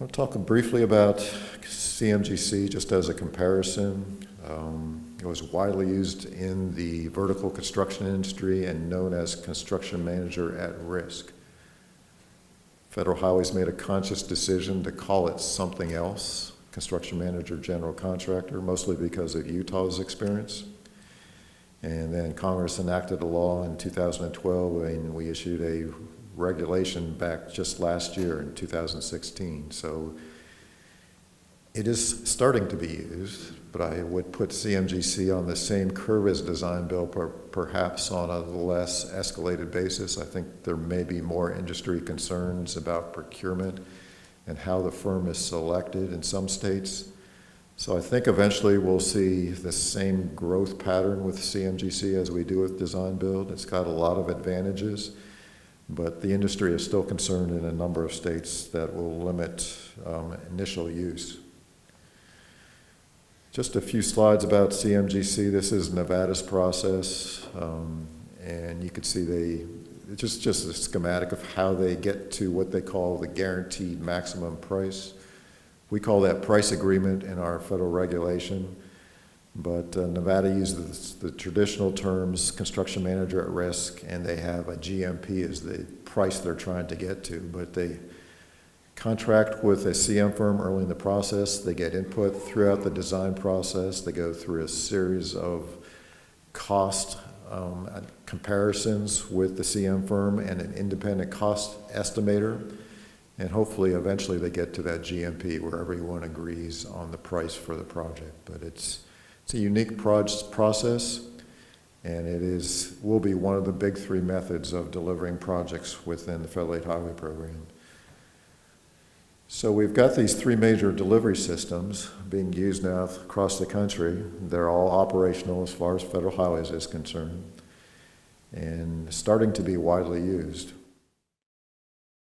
I'll talk briefly about CMGC just as a comparison. It was widely used in the vertical construction industry and known as construction manager at risk. Federal Highways made a conscious decision to call it something else, construction manager general contractor, mostly because of Utah's experience. And then Congress enacted a law in 2012, and we issued a regulation back just last year in 2016. So it is starting to be used, but I would put CMGC on the same curve as design build, perhaps on a less escalated basis. I think there may be more industry concerns about procurement and how the firm is selected in some states. So I think eventually we'll see the same growth pattern with CMGC as we do with design build. It's got a lot of advantages, but the industry is still concerned in a number of states that will limit initial use. Just a few slides about CMGC. This is Nevada's process, and you can see it's just a schematic of how they get to what they call the guaranteed maximum price. We call that price agreement in our federal regulation, but Nevada uses the traditional terms, construction manager at risk, and they have a GMP as the price they're trying to get to, but they contract with a CM firm early in the process. They get input throughout the design process. They go through a series of cost comparisons with the CM firm and an independent cost estimator. And hopefully, eventually, they get to that GMP where everyone agrees on the price for the project. But it's a unique process, and will be one of the big three methods of delivering projects within the Federal Aid Highway Program. So we've got these three major delivery systems being used now across the country. They're all operational as far as Federal Highways is concerned, and starting to be widely used.